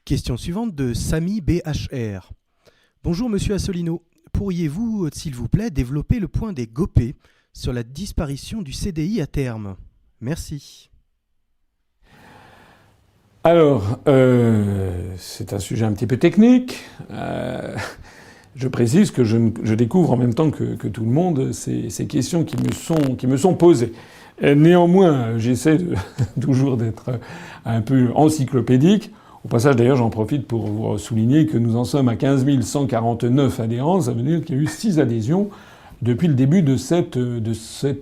Question suivante de Samy BHR. Bonjour Monsieur Assolino. Pourriez-vous, s'il vous plaît, développer le point des GOPÉ sur la disparition du CDI à terme? Merci. Alors, c'est un sujet un petit peu technique. Je précise que je découvre en même temps que tout le monde ces questions qui me sont posées. Néanmoins, j'essaie toujours d'être un peu encyclopédique. Au passage, d'ailleurs, j'en profite pour vous souligner que nous en sommes à 15 149 adhérents. Ça veut dire qu'il y a eu 6 adhésions depuis le début de cette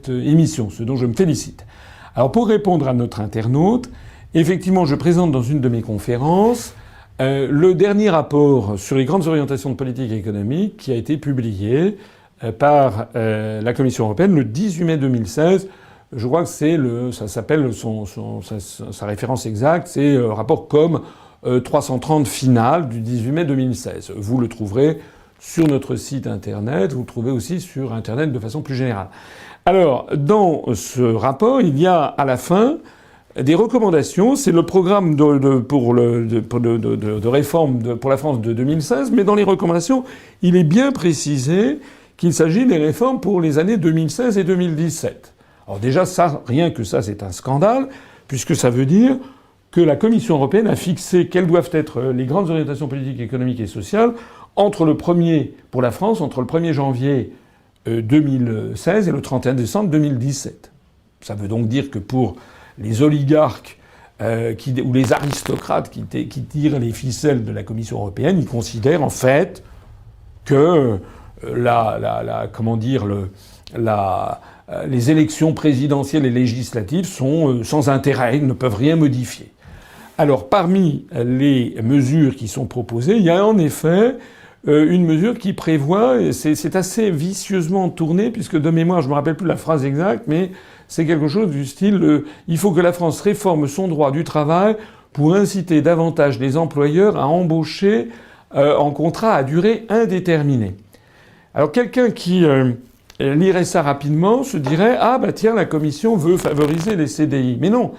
émission, ce dont je me félicite. Alors, pour répondre à notre internaute, effectivement, je présente dans une de mes conférences le dernier rapport sur les grandes orientations de politique économique qui a été publié par la Commission européenne le 18 mai 2016. Je crois que ça s'appelle sa référence exacte, c'est rapport COM 330 final du 18 mai 2016. Vous le trouverez sur notre site internet, vous le trouvez aussi sur internet de façon plus générale. Alors, dans ce rapport, il y a à la fin des recommandations. C'est le programme de réforme pour la France de 2016, mais dans les recommandations, il est bien précisé qu'il s'agit des réformes pour les années 2016 et 2017. Alors déjà, ça, rien que ça, c'est un scandale, puisque ça veut dire que la Commission européenne a fixé quelles doivent être les grandes orientations politiques, économiques et sociales pour la France, entre le 1er janvier 2016 et le 31 décembre 2017. Ça veut donc dire que pour les oligarques ou les aristocrates qui tirent les ficelles de la Commission européenne, ils considèrent en fait que les élections présidentielles et législatives sont sans intérêt, ils ne peuvent rien modifier. Alors, parmi les mesures qui sont proposées, il y a en effet une mesure qui prévoit, et c'est assez vicieusement tourné, puisque de mémoire, je me rappelle plus la phrase exacte, mais c'est quelque chose du style il faut que la France réforme son droit du travail pour inciter davantage les employeurs à embaucher en contrat à durée indéterminée. Alors, quelqu'un qui lirait ça rapidement se dirait ah bah tiens, la Commission veut favoriser les CDI. Mais non,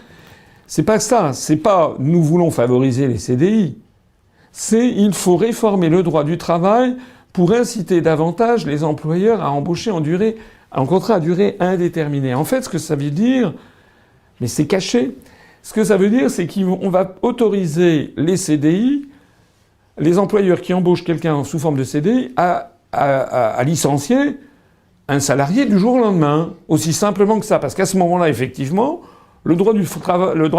c'est pas ça. C'est pas nous voulons favoriser les CDI. C'est il faut réformer le droit du travail pour inciter davantage les employeurs à embaucher en contrat à durée indéterminée. En fait, ce que ça veut dire, mais c'est caché. Ce que ça veut dire, c'est qu'on va autoriser les CDI, les employeurs qui embauchent quelqu'un sous forme de CDI, à licencier un salarié du jour au lendemain. Aussi simplement que ça. Parce qu'à ce moment-là, effectivement, le droit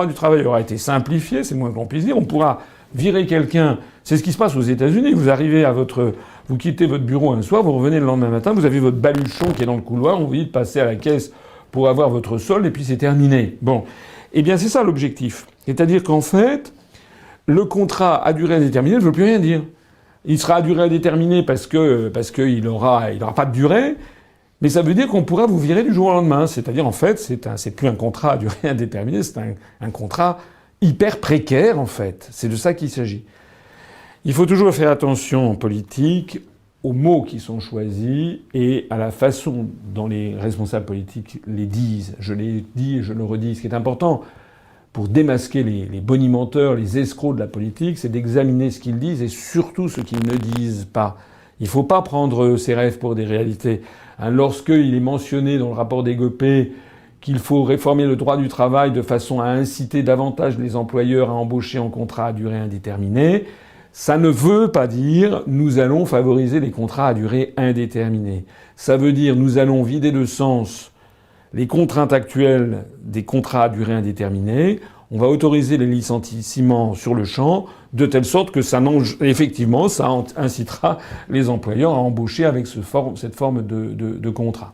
du travail aura été simplifié, c'est le moins que l'on puisse dire. On pourra virer quelqu'un. C'est ce qui se passe aux États-Unis. Vous quittez votre bureau un soir, vous revenez le lendemain matin, vous avez votre baluchon qui est dans le couloir, on vous dit de passer à la caisse pour avoir votre solde et puis c'est terminé. Bon. Eh bien, c'est ça l'objectif. C'est-à-dire qu'en fait, le contrat à durée indéterminée ne veut plus rien dire. Il sera à durée indéterminée parce qu'il aura pas de durée. Mais ça veut dire qu'on pourra vous virer du jour au lendemain. C'est-à-dire, en fait, c'est plus un contrat à durée indéterminée, c'est un contrat hyper précaire, en fait. C'est de ça qu'il s'agit. Il faut toujours faire attention en politique aux mots qui sont choisis et à la façon dont les responsables politiques les disent. Je l'ai dit et je le redis. Ce qui est important pour démasquer les bonimenteurs, les escrocs de la politique, c'est d'examiner ce qu'ils disent et surtout ce qu'ils ne disent pas. Il ne faut pas prendre ses rêves pour des réalités. Lorsqu'il est mentionné dans le rapport des GOPÉ qu'il faut réformer le droit du travail de façon à inciter davantage les employeurs à embaucher en contrat à durée indéterminée, ça ne veut pas dire nous allons favoriser les contrats à durée indéterminée. Ça veut dire nous allons vider de sens les contraintes actuelles des contrats à durée indéterminée. On va autoriser les licenciements sur le champ de telle sorte que ça incitera les employeurs à embaucher avec cette forme de contrat.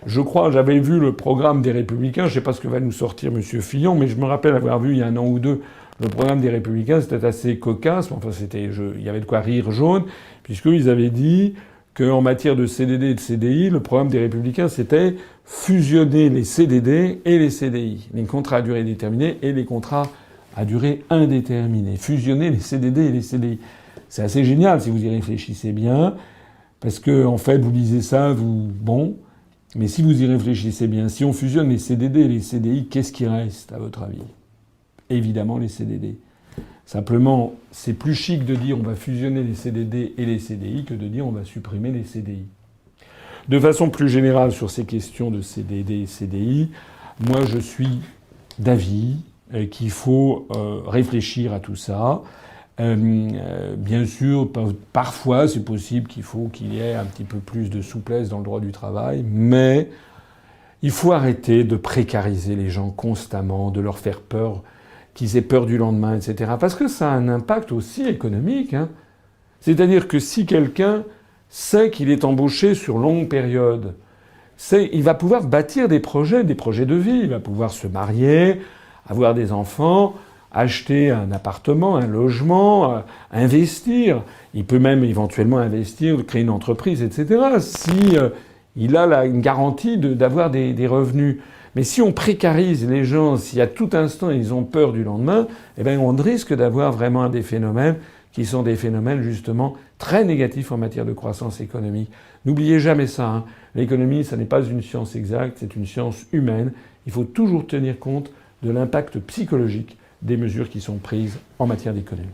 Je crois, j'avais vu le programme des Républicains, je sais pas ce que va nous sortir M. Fillon, mais je me rappelle avoir vu il y a un an ou deux le programme des Républicains, c'était assez cocasse, enfin il y avait de quoi rire jaune, puisqu'ils avaient dit qu'en matière de CDD et de CDI, le programme des Républicains, c'était fusionner les CDD et les CDI, les contrats à durée déterminée et les contrats à durée indéterminée. Fusionner les CDD et les CDI. C'est assez génial si vous y réfléchissez bien, parce que en fait, vous lisez ça, mais si vous y réfléchissez bien, si on fusionne les CDD et les CDI, qu'est-ce qui reste, à votre avis ? Évidemment, les CDD. Simplement, c'est plus chic de dire on va fusionner les CDD et les CDI que de dire on va supprimer les CDI. De façon plus générale sur ces questions de CDD et CDI, moi je suis d'avis qu'il faut réfléchir à tout ça. Bien sûr, parfois c'est possible qu'il faut qu'il y ait un petit peu plus de souplesse dans le droit du travail, mais il faut arrêter de précariser les gens constamment, de leur faire peur, qu'ils aient peur du lendemain, etc. Parce que ça a un impact aussi économique. C'est-à-dire que si quelqu'un sait qu'il est embauché sur longue période, il va pouvoir bâtir des projets de vie, il va pouvoir se marier, avoir des enfants, acheter un appartement, un logement, investir. Il peut même éventuellement investir, créer une entreprise, etc. Si il a une garantie d'avoir des revenus. Mais si on précarise les gens, si à tout instant ils ont peur du lendemain, eh bien on risque d'avoir vraiment des phénomènes qui sont des phénomènes justement très négatifs en matière de croissance économique. N'oubliez jamais ça. L'économie, ça n'est pas une science exacte, c'est une science humaine. Il faut toujours tenir compte de l'impact psychologique des mesures qui sont prises en matière d'économie.